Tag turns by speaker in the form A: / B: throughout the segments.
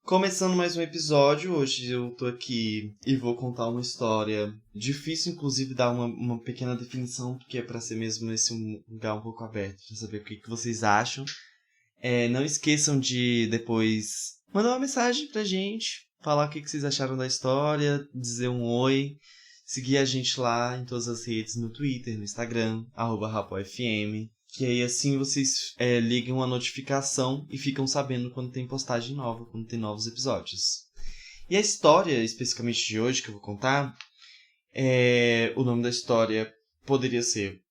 A: Começando mais um episódio, hoje eu tô aqui e vou contar uma história difícil, inclusive dar uma pequena definição, porque é pra ser mesmo esse um lugar um pouco aberto, pra saber o que vocês acham. Não esqueçam de depois mandar uma mensagem pra gente, falar o que vocês acharam da história, dizer um oi, seguir a gente lá em todas as redes, no Twitter, no Instagram, @rapofm. Que aí assim vocês ligam a notificação e ficam sabendo quando tem postagem nova, quando tem novos episódios. E a história, especificamente de hoje, que eu vou contar, o nome da história poderia ser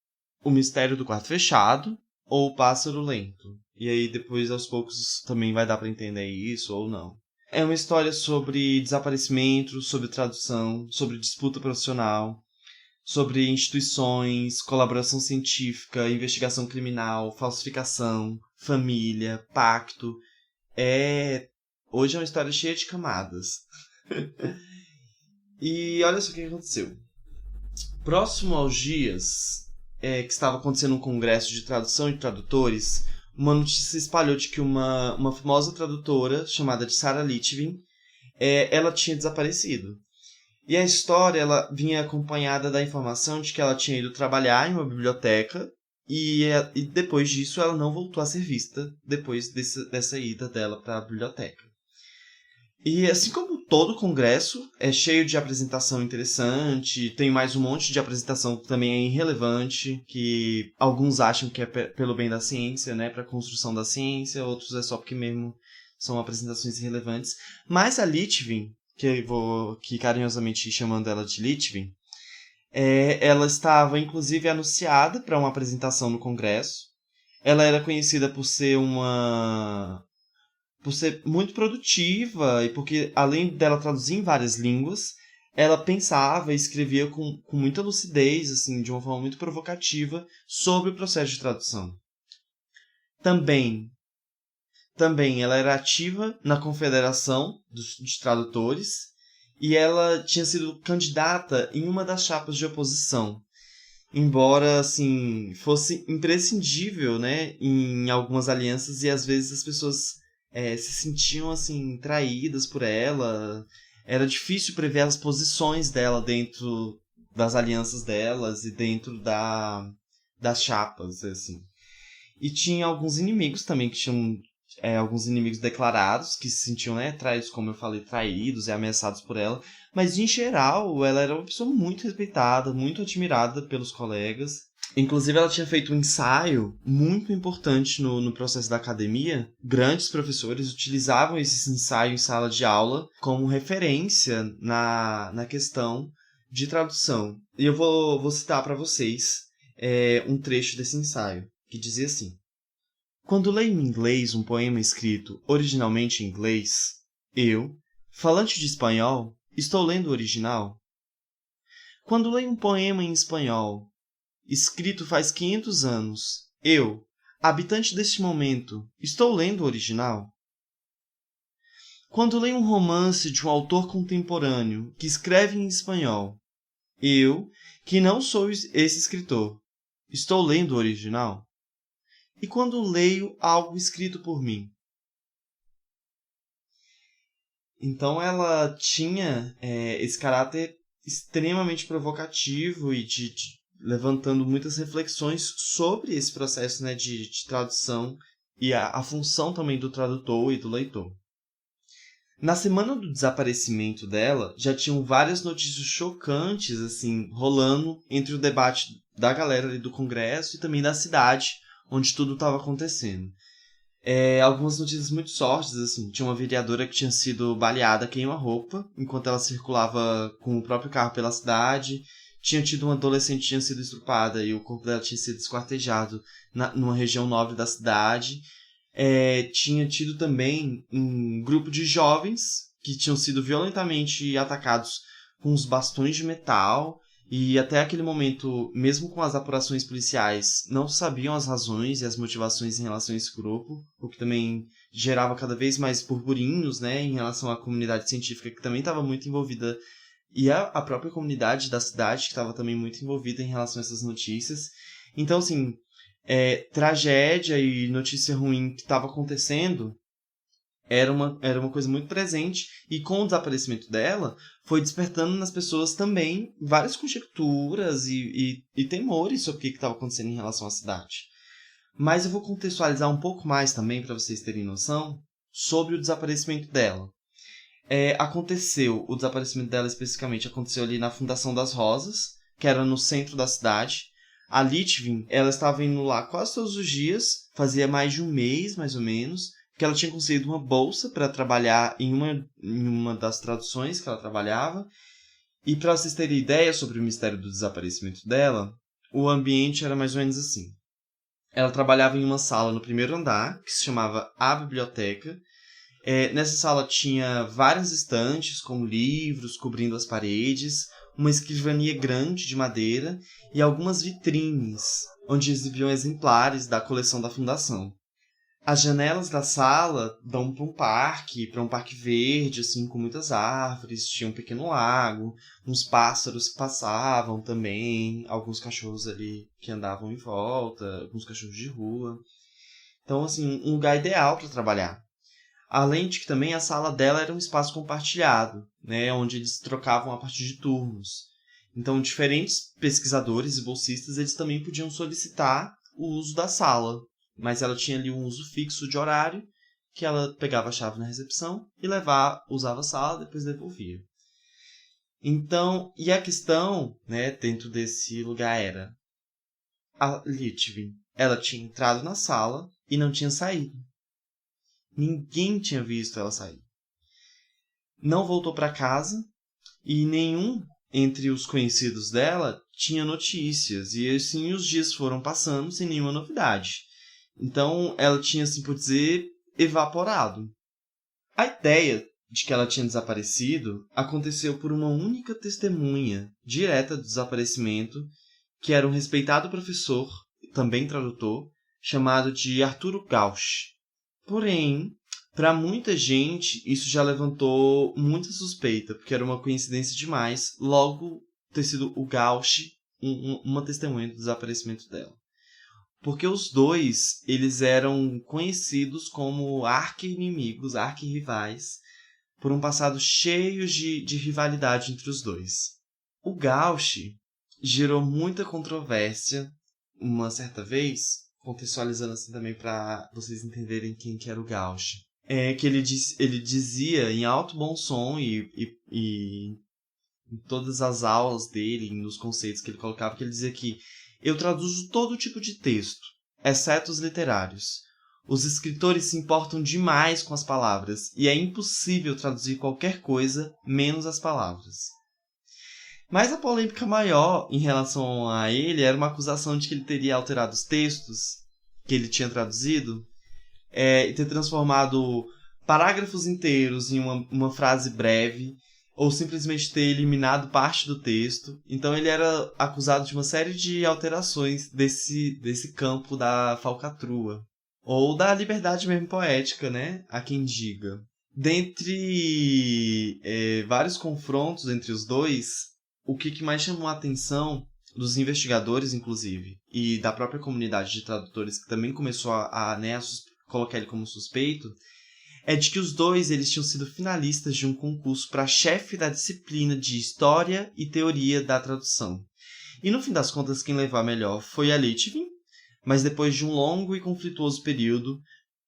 A: O Mistério do Quarto Fechado ou O Pássaro Lento. E aí depois, aos poucos, também vai dar pra entender isso ou não. É uma história sobre desaparecimento, sobre tradução, sobre disputa profissional, sobre instituições, colaboração científica, investigação criminal, falsificação, família, pacto. Hoje é uma história cheia de camadas. E olha só o que aconteceu. Próximo aos dias que estava acontecendo um congresso de tradução e tradutores, uma notícia se espalhou de que uma famosa tradutora, chamada de Sarah Litvin, ela tinha desaparecido. E a história ela vinha acompanhada da informação de que ela tinha ido trabalhar em uma biblioteca e depois disso ela não voltou a ser vista depois dessa ida dela para a biblioteca. E assim como todo congresso, é cheio de apresentação interessante, tem mais um monte de apresentação que também é irrelevante, que alguns acham que é pelo bem da ciência, né, para a construção da ciência, outros é só porque mesmo são apresentações irrelevantes. Mas a Litvin, que eu vou aqui carinhosamente chamando ela de Litvin, ela estava inclusive anunciada para uma apresentação no Congresso. Ela era conhecida por ser muito produtiva e porque, além dela traduzir em várias línguas, ela pensava e escrevia com muita lucidez, assim, de uma forma muito provocativa, sobre o processo de tradução. Também ela era ativa na Confederação de Tradutores e ela tinha sido candidata em uma das chapas de oposição. Embora, assim, fosse imprescindível, né, em algumas alianças e às vezes as pessoas se sentiam, assim, traídas por ela. Era difícil prever as posições dela dentro das alianças delas e dentro das chapas, assim. E tinha alguns inimigos também que tinham alguns inimigos declarados que se sentiam, né, traídos, como eu falei, traídos e ameaçados por ela. Mas, em geral, ela era uma pessoa muito respeitada, muito admirada pelos colegas. Inclusive, ela tinha feito um ensaio muito importante no processo da academia. Grandes professores utilizavam esse ensaio em sala de aula como referência na questão de tradução. E eu vou citar para vocês um trecho desse ensaio, que dizia assim: quando leio em inglês um poema escrito originalmente em inglês, eu, falante de espanhol, estou lendo o original. Quando leio um poema em espanhol, escrito faz 500 anos, eu, habitante deste momento, estou lendo o original. Quando leio um romance de um autor contemporâneo que escreve em espanhol, eu, que não sou esse escritor, estou lendo o original. E quando leio algo escrito por mim. Então ela tinha esse caráter extremamente provocativo e levantando muitas reflexões sobre esse processo, né, de tradução e a função também do tradutor e do leitor. Na semana do desaparecimento dela, já tinham várias notícias chocantes assim rolando entre o debate da galera ali do Congresso e também da cidade onde tudo estava acontecendo. Algumas notícias muito sórdidas, assim. Tinha uma vereadora que tinha sido baleada queima-roupa enquanto ela circulava com o próprio carro pela cidade. Tinha tido uma adolescente que tinha sido estrupada e o corpo dela tinha sido esquartejado numa região nobre da cidade. Tinha tido também um grupo de jovens que tinham sido violentamente atacados com os bastões de metal. E até aquele momento, mesmo com as apurações policiais, não sabiam as razões e as motivações em relação a esse grupo, o que também gerava cada vez mais burburinhos, né, em relação à comunidade científica, que também estava muito envolvida, e a própria comunidade da cidade, que estava também muito envolvida em relação a essas notícias. Então, assim, tragédia e notícia ruim que estava acontecendo era uma coisa muito presente, e com o desaparecimento dela, foi despertando nas pessoas também várias conjecturas e temores sobre o que estava acontecendo em relação à cidade. Mas eu vou contextualizar um pouco mais também, para vocês terem noção, sobre o desaparecimento dela. O desaparecimento dela especificamente aconteceu ali na Fundação das Rosas, que era no centro da cidade. A Litvin, ela estava indo lá quase todos os dias, fazia mais de um mês, mais ou menos, que ela tinha conseguido uma bolsa para trabalhar em uma das traduções que ela trabalhava. E para vocês terem ideia sobre o mistério do desaparecimento dela, o ambiente era mais ou menos assim. Ela trabalhava em uma sala no primeiro andar, que se chamava A Biblioteca. Nessa sala tinha várias estantes com livros cobrindo as paredes, uma escrivania grande de madeira e algumas vitrines, onde exibiam exemplares da coleção da fundação. As janelas da sala dão para um parque verde, assim, com muitas árvores, tinha um pequeno lago, uns pássaros passavam também, alguns cachorros ali que andavam em volta, alguns cachorros de rua. Então, assim, um lugar ideal para trabalhar. Além de que também a sala dela era um espaço compartilhado, né, onde eles trocavam a partir de turnos. Então, diferentes pesquisadores e bolsistas eles também podiam solicitar o uso da sala, mas ela tinha ali um uso fixo de horário, que ela pegava a chave na recepção e usava a sala, depois devolvia. Então, e a questão, né, dentro desse lugar era, a Litvin, ela tinha entrado na sala e não tinha saído. Ninguém tinha visto ela sair. Não voltou para casa e nenhum entre os conhecidos dela tinha notícias. E assim os dias foram passando sem nenhuma novidade. Então ela tinha, assim por dizer, evaporado. A ideia de que ela tinha desaparecido aconteceu por uma única testemunha direta do desaparecimento, que era um respeitado professor, também tradutor, chamado de Arturo Gauch. Porém, para muita gente, isso já levantou muita suspeita, porque era uma coincidência demais logo ter sido o Gauch uma testemunha do desaparecimento dela. Porque os dois, eles eram conhecidos como arqui-inimigos, arqui-rivais, por um passado cheio de rivalidade entre os dois. O Gauch gerou muita controvérsia uma certa vez, contextualizando assim também para vocês entenderem quem que era o Gauch. Que ele dizia em alto bom som e em todas as aulas dele, nos conceitos que ele colocava, que ele dizia que eu traduzo todo tipo de texto, exceto os literários. Os escritores se importam demais com as palavras, e é impossível traduzir qualquer coisa menos as palavras. Mas a polêmica maior em relação a ele era uma acusação de que ele teria alterado os textos que ele tinha traduzido e ter transformado parágrafos inteiros em uma frase breve, ou simplesmente ter eliminado parte do texto. Então ele era acusado de uma série de alterações desse campo da falcatrua. Ou da liberdade mesmo poética, né? Há quem diga. Dentre vários confrontos entre os dois, o que mais chamou a atenção dos investigadores, inclusive, e da própria comunidade de tradutores, que também começou a colocar ele como suspeito, é de que os dois eles tinham sido finalistas de um concurso para chefe da disciplina de História e Teoria da Tradução. E no fim das contas, quem levou a melhor foi a Litvin, mas depois de um longo e conflituoso período,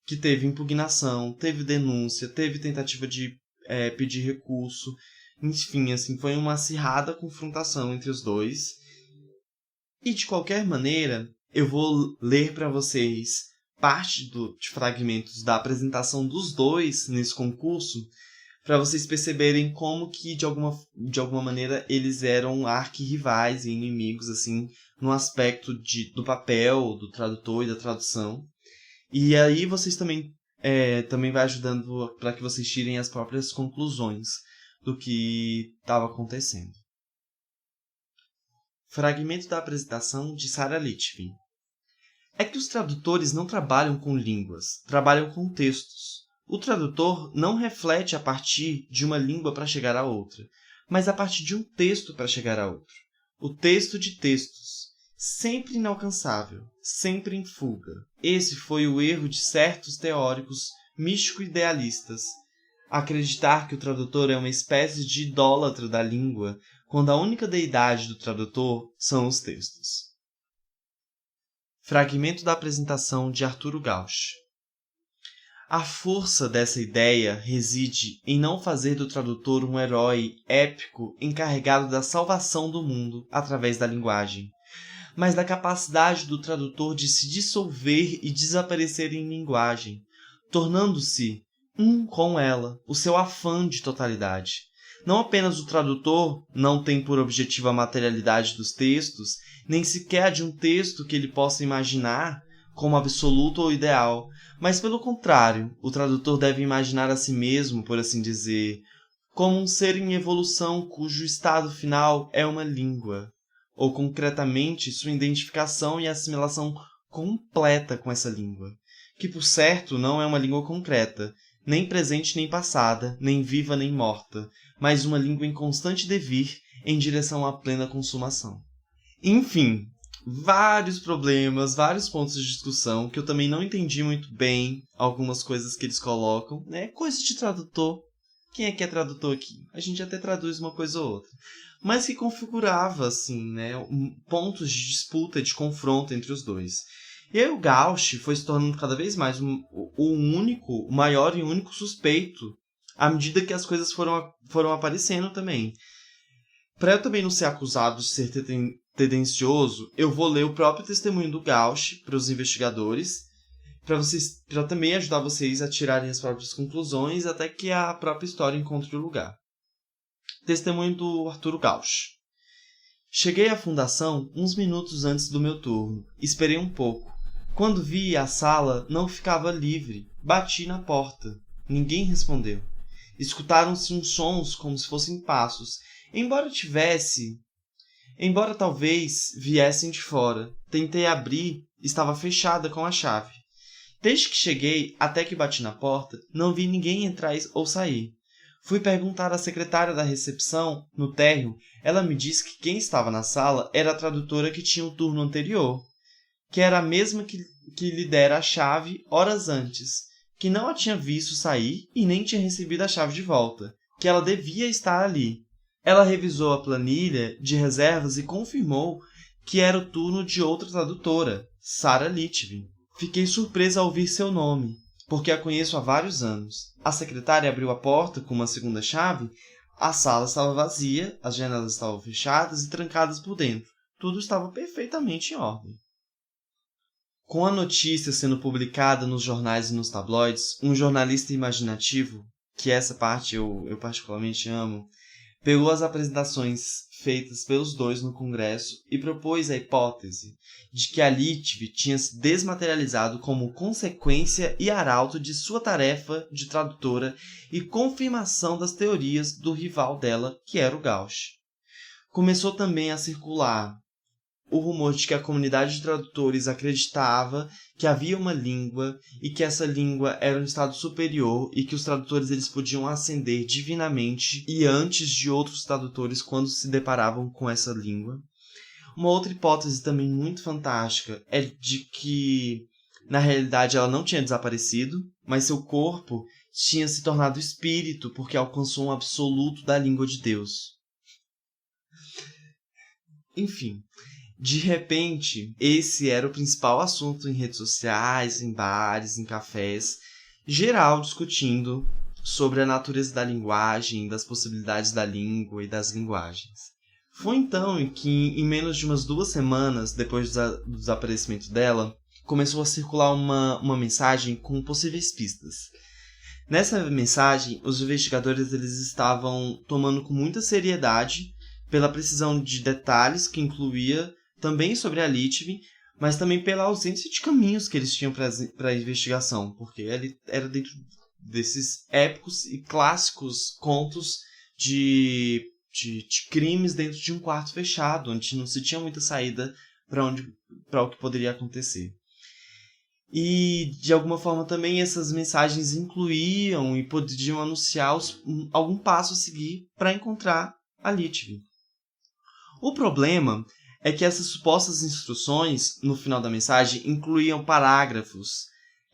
A: que teve impugnação, teve denúncia, teve tentativa de pedir recurso, enfim, assim, foi uma acirrada confrontação entre os dois. E de qualquer maneira, eu vou ler para vocês parte de fragmentos da apresentação dos dois nesse concurso, para vocês perceberem como que, de alguma maneira, eles eram arqui-rivais e inimigos, assim, no aspecto do papel, do tradutor e da tradução. E aí vocês também vai ajudando para que vocês tirem as próprias conclusões do que estava acontecendo. Fragmento da apresentação de Sarah Litvin. É que os tradutores não trabalham com línguas, trabalham com textos. O tradutor não reflete a partir de uma língua para chegar a outra, mas a partir de um texto para chegar a outro. O texto de textos, sempre inalcançável, sempre em fuga. Esse foi o erro de certos teóricos místico-idealistas. Acreditar que o tradutor é uma espécie de idólatra da língua, quando a única deidade do tradutor são os textos. Fragmento da apresentação de Arturo Gauch. A força dessa ideia reside em não fazer do tradutor um herói épico encarregado da salvação do mundo através da linguagem, mas da capacidade do tradutor de se dissolver e desaparecer em linguagem, tornando-se um com ela, o seu afã de totalidade. Não apenas o tradutor não tem por objetivo a materialidade dos textos, nem sequer a de um texto que ele possa imaginar como absoluto ou ideal, mas pelo contrário, o tradutor deve imaginar a si mesmo, por assim dizer, como um ser em evolução cujo estado final é uma língua, ou concretamente sua identificação e assimilação completa com essa língua, que por certo não é uma língua concreta, nem presente nem passada, nem viva nem morta, mas uma língua em constante devir em direção à plena consumação. Enfim, vários problemas, vários pontos de discussão que eu também não entendi muito bem algumas coisas que eles colocam, né? Coisa de tradutor. Quem é que é tradutor aqui? A gente até traduz uma coisa ou outra. Mas que configurava, assim, né, pontos de disputa, de confronto entre os dois. E aí o Gauch foi se tornando cada vez mais o maior e único suspeito à medida que as coisas foram aparecendo também. Para eu também não ser acusado de ser tendencioso, eu vou ler o próprio testemunho do Gauch para os investigadores, para também ajudar vocês a tirarem as próprias conclusões até que a própria história encontre o lugar. Testemunho do Arturo Gauch. Cheguei à fundação uns minutos antes do meu turno. Esperei um pouco. Quando vi a sala não ficava livre, bati na porta. Ninguém respondeu. Escutaram-se uns sons como se fossem passos. Embora talvez viessem de fora. Tentei abrir, estava fechada com a chave. Desde que cheguei até que bati na porta, não vi ninguém entrar ou sair. Fui perguntar à secretária da recepção, no térreo. Ela me disse que quem estava na sala era a tradutora que tinha o turno anterior, que era a mesma que lhe dera a chave horas antes, que não a tinha visto sair e nem tinha recebido a chave de volta, que ela devia estar ali. Ela revisou a planilha de reservas e confirmou que era o turno de outra tradutora, Sarah Litvin. Fiquei surpresa ao ouvir seu nome, porque a conheço há vários anos. A secretária abriu a porta com uma segunda chave. A sala estava vazia, as janelas estavam fechadas e trancadas por dentro. Tudo estava perfeitamente em ordem. Com a notícia sendo publicada nos jornais e nos tabloides, um jornalista imaginativo, que essa parte eu particularmente amo, pegou as apresentações feitas pelos dois no Congresso e propôs a hipótese de que a Litvin tinha se desmaterializado como consequência e arauto de sua tarefa de tradutora e confirmação das teorias do rival dela, que era o Gauch. Começou também a circular o rumor de que a comunidade de tradutores acreditava que havia uma língua e que essa língua era um estado superior e que os tradutores eles podiam ascender divinamente e antes de outros tradutores quando se deparavam com essa língua. Uma outra hipótese também muito fantástica é de que, na realidade, ela não tinha desaparecido, mas seu corpo tinha se tornado espírito porque alcançou um absoluto da língua de Deus. Enfim, de repente, esse era o principal assunto em redes sociais, em bares, em cafés, geral discutindo sobre a natureza da linguagem, das possibilidades da língua e das linguagens. Foi então em que, em menos de umas 2 semanas depois do desaparecimento dela, começou a circular uma mensagem com possíveis pistas. Nessa mensagem, os investigadores eles estavam tomando com muita seriedade pela precisão de detalhes que incluía também sobre a Litvin, mas também pela ausência de caminhos que eles tinham para a investigação, porque ele era dentro desses épicos e clássicos contos de crimes dentro de um quarto fechado, onde não se tinha muita saída para o que poderia acontecer. E, de alguma forma, também essas mensagens incluíam e podiam anunciar algum passo a seguir para encontrar a Litvin. O problema é que essas supostas instruções, no final da mensagem, incluíam parágrafos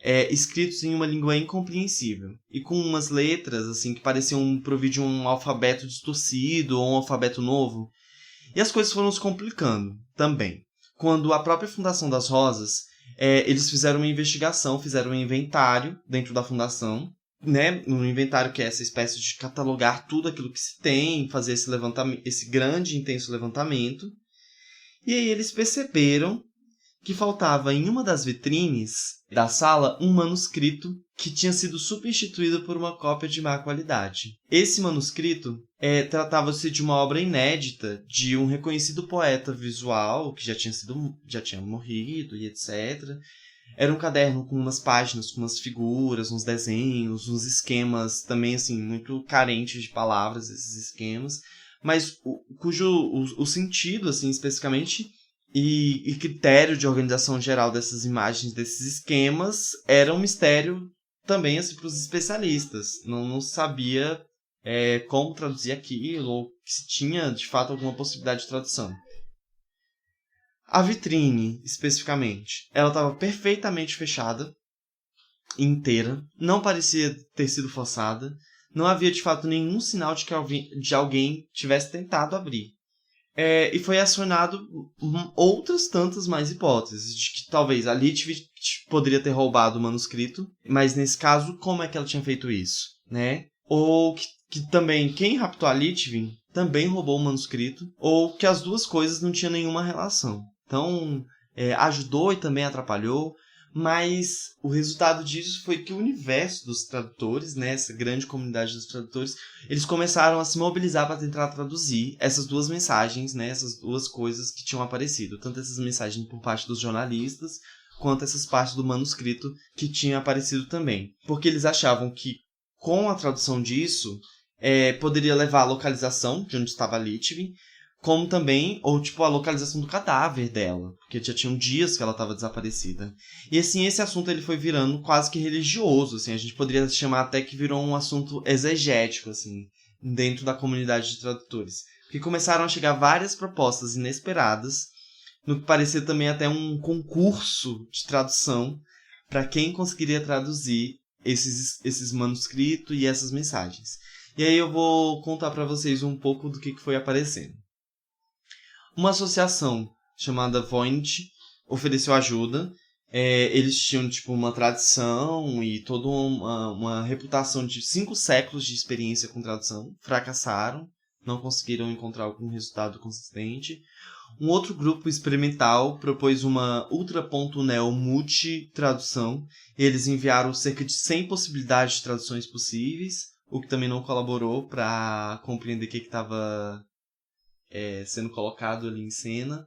A: escritos em uma língua incompreensível e com umas letras assim que pareciam provir de um alfabeto distorcido ou um alfabeto novo. E as coisas foram se complicando também. Quando a própria Fundação das Rosas, eles fizeram uma investigação, fizeram um inventário dentro da fundação, né? Um inventário que é essa espécie de catalogar tudo aquilo que se tem, fazer esse levantamento, esse grande e intenso levantamento. E aí eles perceberam que faltava em uma das vitrines da sala um manuscrito que tinha sido substituído por uma cópia de má qualidade. Esse manuscrito tratava-se de uma obra inédita de um reconhecido poeta visual que já tinha morrido e etc. Era um caderno com umas páginas, com umas figuras, uns desenhos, uns esquemas também assim muito carentes de palavras, esses esquemas, mas o sentido assim especificamente e critério de organização geral dessas imagens, desses esquemas, era um mistério também assim, para os especialistas. Não se sabia como traduzir aquilo, ou se tinha, de fato, alguma possibilidade de tradução. A vitrine, especificamente, ela estava perfeitamente fechada, inteira, não parecia ter sido forçada, não havia, de fato, nenhum sinal de que alguém tivesse tentado abrir. E foi acionado outras tantas mais hipóteses, de que talvez a Litvin poderia ter roubado o manuscrito, mas nesse caso, como é que ela tinha feito isso, né? Ou que também quem raptou a Litvin também roubou o manuscrito, ou que as duas coisas não tinham nenhuma relação. Então, ajudou e também atrapalhou, mas o resultado disso foi que o universo dos tradutores, né, essa grande comunidade dos tradutores, eles começaram a se mobilizar para tentar traduzir essas duas mensagens, né, essas duas coisas que tinham aparecido. Tanto essas mensagens por parte dos jornalistas, quanto essas partes do manuscrito que tinham aparecido também. Porque eles achavam que, com a tradução disso, poderia levar à localização de onde estava a Litvin, como também, ou tipo, a localização do cadáver dela, porque já tinham dias que ela estava desaparecida. E assim, esse assunto ele foi virando quase que religioso, assim, a gente poderia chamar até que virou um assunto exegético, assim, dentro da comunidade de tradutores. Porque começaram a chegar várias propostas inesperadas, no que parecia também até um concurso de tradução para quem conseguiria traduzir esses manuscritos e essas mensagens. E aí eu vou contar para vocês um pouco do que foi aparecendo. Uma associação chamada Voynich ofereceu ajuda. Eles tinham tipo, uma tradição e toda uma reputação de 5 séculos de experiência com tradução. Fracassaram, não conseguiram encontrar algum resultado consistente. Um outro grupo experimental propôs uma ultra.neo multi-tradução. Eles enviaram cerca de 100 possibilidades de traduções possíveis, o que também não colaborou para compreender o que estava sendo colocado ali em cena.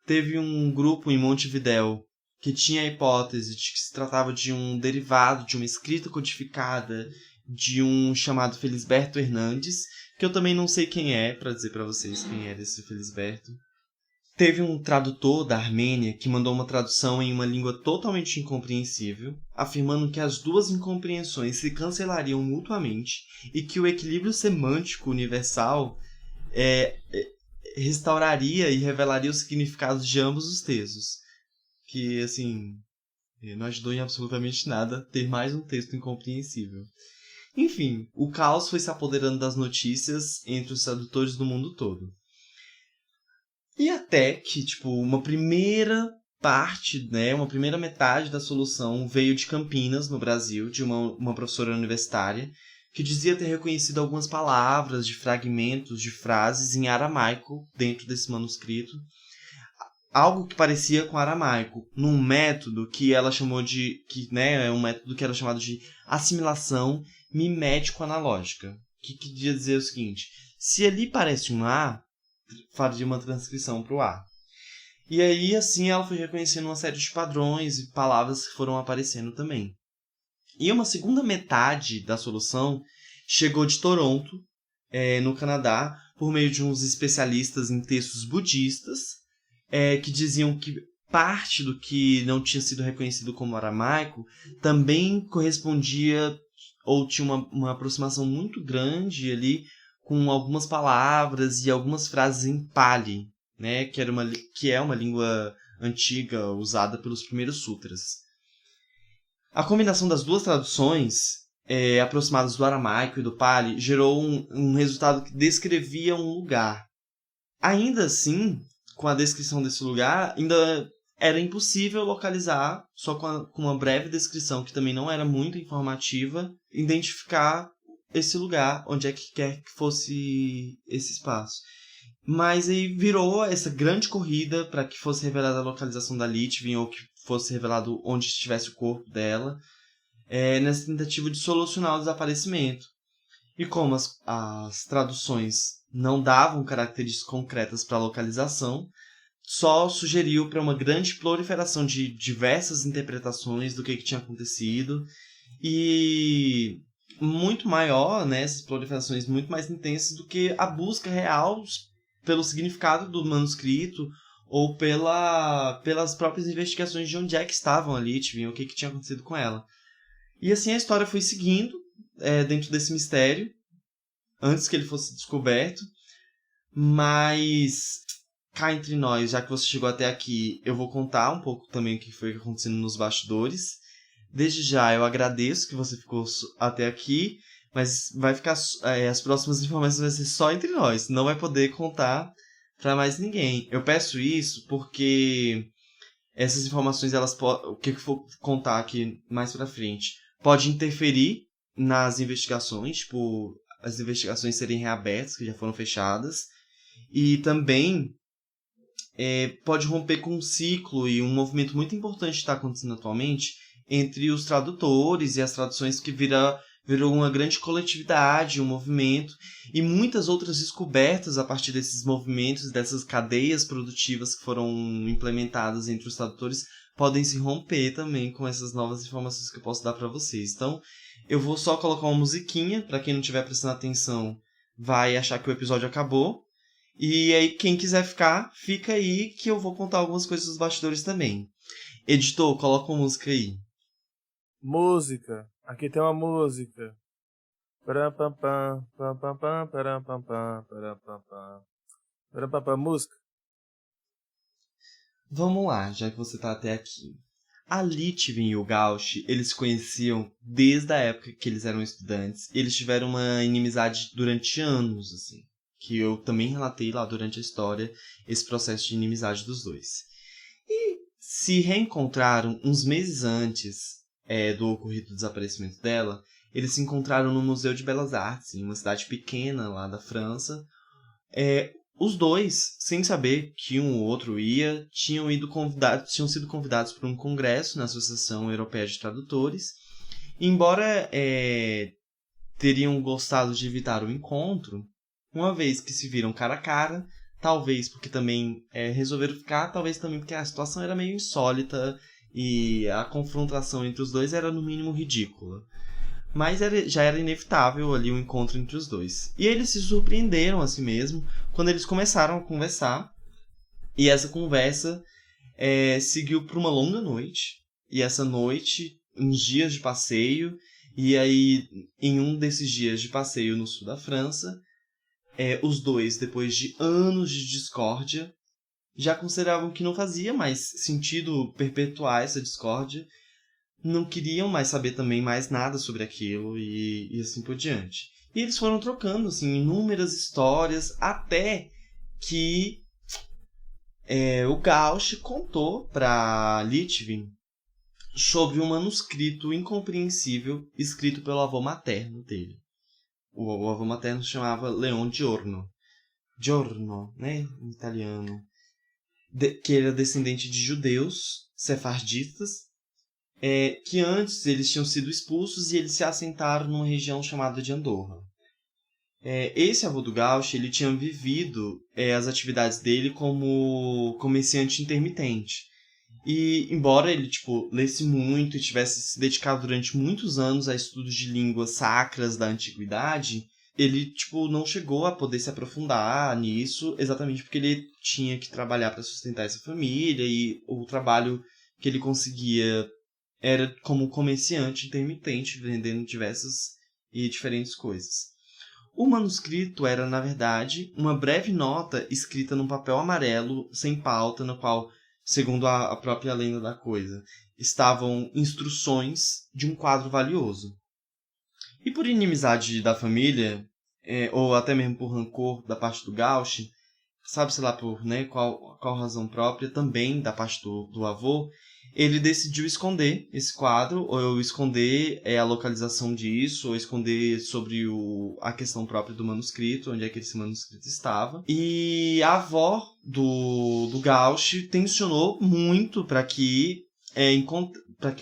A: Teve um grupo em Montevidéu que tinha a hipótese de que se tratava de um derivado de uma escrita codificada de um chamado Felisberto Hernandes, que eu também não sei quem é, para dizer para vocês quem era esse Felisberto. Teve um tradutor da Armênia que mandou uma tradução em uma língua totalmente incompreensível, afirmando que as duas incompreensões se cancelariam mutuamente e que o equilíbrio semântico universal restauraria e revelaria os significados de ambos os textos. Que, assim, não ajudou em absolutamente nada ter mais um texto incompreensível. Enfim, o caos foi se apoderando das notícias entre os tradutores do mundo todo. E até que, tipo, uma primeira parte, né, uma primeira metade da solução veio de Campinas, no Brasil, de uma professora universitária, que dizia ter reconhecido algumas palavras de fragmentos de frases em aramaico dentro desse manuscrito. Algo que parecia com aramaico, num método que ela chamou de... é um método que era chamado de assimilação mimético-analógica. Que queria dizer o seguinte: se ali parece um A, faria uma transcrição para o A. E aí, assim, ela foi reconhecendo uma série de padrões e palavras que foram aparecendo também. E uma segunda metade da solução chegou de Toronto, no Canadá, por meio de uns especialistas em textos budistas, que diziam que parte do que não tinha sido reconhecido como aramaico também correspondia ou tinha uma aproximação muito grande ali com algumas palavras e algumas frases em Pali, né, que é uma língua antiga usada pelos primeiros sutras. A combinação das duas traduções, aproximadas do aramaico e do pali, gerou um resultado que descrevia um lugar. Ainda assim, com a descrição desse lugar, ainda era impossível localizar, só com uma breve descrição, que também não era muito informativa, identificar esse lugar, onde é que quer que fosse esse espaço. Mas aí virou essa grande corrida para que fosse revelada a localização da Litvin, ou que fosse revelado onde estivesse o corpo dela, nessa tentativa de solucionar o desaparecimento. E como as traduções não davam características concretas para a localização, só sugeriu para uma grande proliferação de diversas interpretações do que tinha acontecido, e muito maior, né, essas proliferações muito mais intensas do que a busca real pelo significado do manuscrito ou pelas próprias investigações de onde é que estavam a Litvin, o que tinha acontecido com ela. E assim a história foi seguindo dentro desse mistério, antes que ele fosse descoberto, mas cá entre nós, já que você chegou até aqui, eu vou contar um pouco também o que foi acontecendo nos bastidores. Desde já eu agradeço que você ficou até aqui, mas vai ficar as próximas informações vai ser só entre nós, não vai poder contar para mais ninguém. Eu peço isso porque essas informações, o que eu for contar aqui mais para frente, pode interferir nas investigações, tipo, as investigações serem reabertas, que já foram fechadas, e também pode romper com um ciclo e um movimento muito importante que está acontecendo atualmente entre os tradutores e as traduções, que virou uma grande coletividade, um movimento, e muitas outras descobertas a partir desses movimentos, dessas cadeias produtivas que foram implementadas entre os tradutores, podem se romper também com essas novas informações que eu posso dar para vocês. Então, eu vou só colocar uma musiquinha, para quem não estiver prestando atenção, vai achar que o episódio acabou. E aí, quem quiser ficar, fica aí, que eu vou contar algumas coisas dos bastidores também. Editor, coloca uma música aí.
B: Música. Aqui tem uma música. Parampam, parampam, parampam, parampam, parampam, música.
A: Vamos lá, já que você tá até aqui. A Litvin e o Gauch, eles se conheciam desde a época que eles eram estudantes. Eles tiveram uma inimizade durante anos, assim. Que eu também relatei lá durante a história, esse processo de inimizade dos dois. E se reencontraram uns meses antes do ocorrido desaparecimento dela. Eles se encontraram no Museu de Belas Artes, em uma cidade pequena lá da França. Os dois, sem saber que um ou outro ia, tinham sido convidados para um congresso na Associação Europeia de Tradutores. Embora teriam gostado de evitar o encontro, uma vez que se viram cara a cara, talvez porque também resolveram ficar, talvez também porque a situação era meio insólita e a confrontação entre os dois era no mínimo ridícula. Mas já era inevitável ali o encontro entre os dois. E eles se surpreenderam a si mesmo quando eles começaram a conversar. E essa conversa seguiu por uma longa noite. E essa noite, uns dias de passeio. E aí, em um desses dias de passeio no sul da França, os dois, depois de anos de discórdia, já consideravam que não fazia mais sentido perpetuar essa discórdia. Não queriam mais saber também mais nada sobre aquilo e assim por diante. E eles foram trocando assim, inúmeras histórias, até que o Gauch contou para Litvin sobre um manuscrito incompreensível escrito pelo avô materno dele. O avô materno se chamava Leon Giorno. Giorno, né, em italiano. Que era descendente de judeus sefardistas, que antes eles tinham sido expulsos e eles se assentaram numa região chamada de Andorra. Esse avô do Gauch, ele tinha vivido as atividades dele como comerciante intermitente. E embora ele lesse muito e tivesse se dedicado durante muitos anos a estudos de línguas sacras da antiguidade, ele não chegou a poder se aprofundar nisso, exatamente porque ele tinha que trabalhar para sustentar essa família, e o trabalho que ele conseguia era como comerciante intermitente, vendendo diversas e diferentes coisas. O manuscrito era, na verdade, uma breve nota escrita num papel amarelo, sem pauta, no qual segundo a própria lenda da coisa, estavam instruções de um quadro valioso. E por inimizade da família, ou até mesmo por rancor da parte do Gauch, sabe-se lá por qual razão própria, também da parte do avô, ele decidiu esconder esse quadro, ou esconder a localização disso, ou esconder sobre a questão própria do manuscrito, onde é que esse manuscrito estava. E a avó do Gauch tensionou muito para que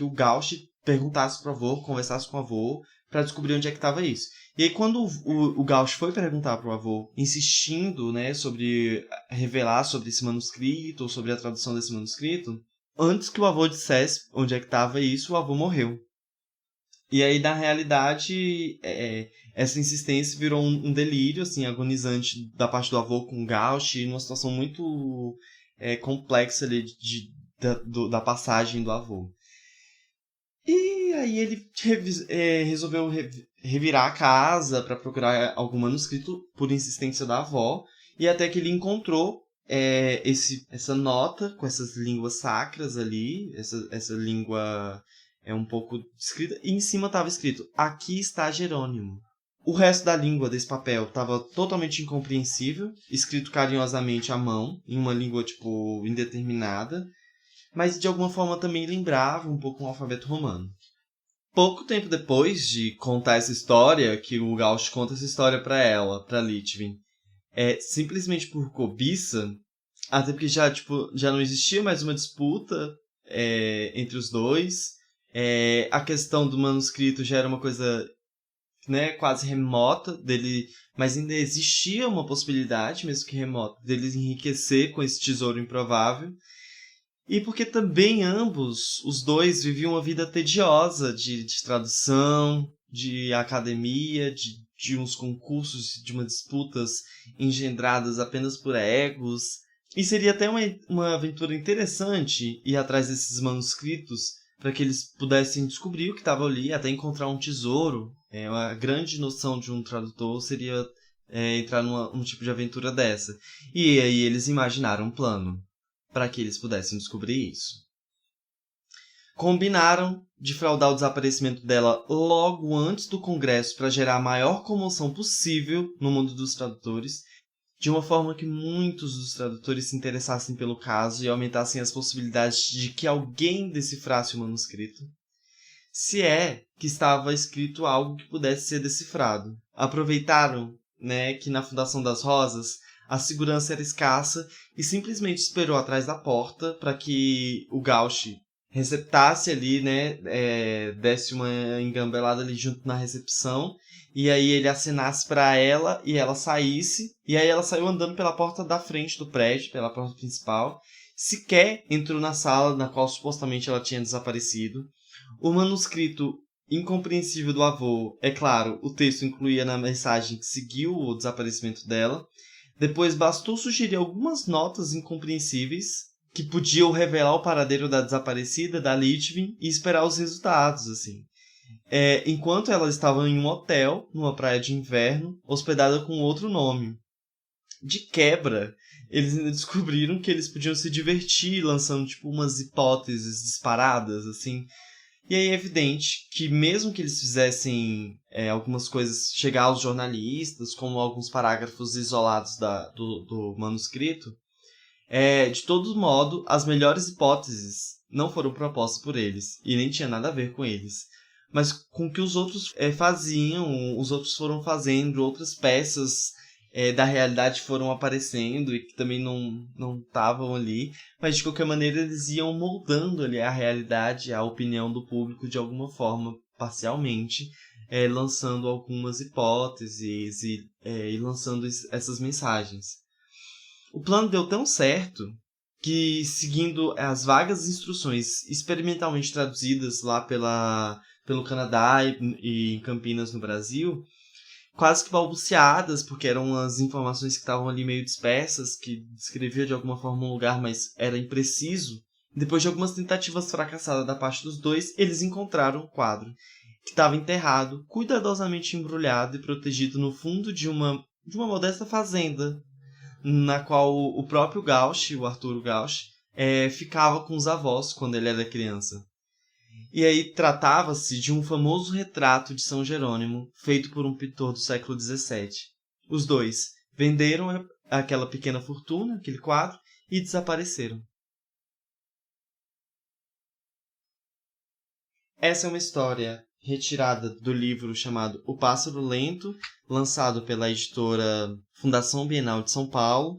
A: o Gauch perguntasse para o avô, conversasse com o avô, para descobrir onde é que estava isso. E aí, quando o Gauch foi perguntar para o avô, insistindo, sobre revelar sobre esse manuscrito, ou sobre a tradução desse manuscrito, antes que o avô dissesse onde é que estava isso, o avô morreu. E aí, na realidade, essa insistência virou um delírio, assim, agonizante da parte do avô com o Gauch, numa situação muito complexa ali da passagem do avô. E aí ele resolveu revirar a casa para procurar algum manuscrito por insistência da avó, e até que ele encontrou essa nota com essas línguas sacras ali, essa língua um pouco escrita, e em cima estava escrito: aqui está Jerônimo. O resto da língua desse papel estava totalmente incompreensível, escrito carinhosamente à mão, em uma língua indeterminada, mas de alguma forma também lembrava um pouco um alfabeto romano. Pouco tempo depois de contar essa história, que o Gauch conta essa história para ela, para Litvin, simplesmente por cobiça, até porque já não existia mais uma disputa entre os dois, a questão do manuscrito já era uma coisa quase remota dele, mas ainda existia uma possibilidade, mesmo que remota, deles enriquecer com esse tesouro improvável. E porque também os dois viviam uma vida tediosa de tradução, de academia, de uns concursos, de umas disputas engendradas apenas por egos. E seria até uma aventura interessante ir atrás desses manuscritos para que eles pudessem descobrir o que estava ali, até encontrar um tesouro. Uma grande noção de um tradutor seria entrar num tipo de aventura dessa. E aí eles imaginaram um plano para que eles pudessem descobrir isso. Combinaram de fraudar o desaparecimento dela logo antes do congresso para gerar a maior comoção possível no mundo dos tradutores, de uma forma que muitos dos tradutores se interessassem pelo caso e aumentassem as possibilidades de que alguém decifrasse o manuscrito, se que estava escrito algo que pudesse ser decifrado. Aproveitaram que na Fundação das Rosas a segurança era escassa e simplesmente esperou atrás da porta para que o Gauch receptasse ali, desse uma engambelada ali junto na recepção, e aí ele acenasse para ela e ela saísse, e aí ela saiu andando pela porta da frente do prédio, pela porta principal, sequer entrou na sala na qual supostamente ela tinha desaparecido. O manuscrito incompreensível do avô, é claro, o texto incluía na mensagem que seguiu o desaparecimento dela. Depois bastou sugerir algumas notas incompreensíveis que podiam revelar o paradeiro da desaparecida, da Litvin, e esperar os resultados, assim. Enquanto ela estava em um hotel, numa praia de inverno, hospedada com outro nome. De quebra, eles ainda descobriram que eles podiam se divertir lançando umas hipóteses disparadas, assim. E aí é evidente que mesmo que eles fizessem algumas coisas chegar aos jornalistas, como alguns parágrafos isolados do manuscrito, de todo modo, as melhores hipóteses não foram propostas por eles, e nem tinha nada a ver com eles. Mas com o que os outros faziam, os outros foram fazendo, outras peças da realidade foram aparecendo e que também não estavam ali, mas de qualquer maneira eles iam moldando ali a realidade, a opinião do público de alguma forma, parcialmente, lançando algumas hipóteses e lançando essas mensagens. O plano deu tão certo que, seguindo as vagas instruções experimentalmente traduzidas lá pelo Canadá e em Campinas, no Brasil, quase que balbuciadas, porque eram as informações que estavam ali meio dispersas, que descrevia de alguma forma um lugar, mas era impreciso. Depois de algumas tentativas fracassadas da parte dos dois, eles encontraram o quadro, que estava enterrado, cuidadosamente embrulhado e protegido no fundo de uma modesta fazenda, na qual o próprio Gauch, o Arturo Gauch, ficava com os avós quando ele era criança. E aí tratava-se de um famoso retrato de São Jerônimo, feito por um pintor do século XVII. Os dois venderam aquela pequena fortuna, aquele quadro, e desapareceram. Essa é uma história retirada do livro chamado O Pássaro Lento, lançado pela editora Fundação Bienal de São Paulo,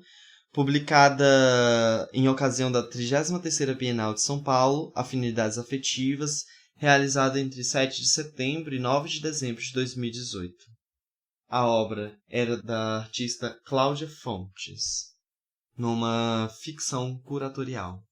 A: publicada em ocasião da 33ª Bienal de São Paulo, Afinidades Afetivas, realizada entre 7 de setembro e 9 de dezembro de 2018. A obra era da artista Cláudia Fontes, numa ficção curatorial.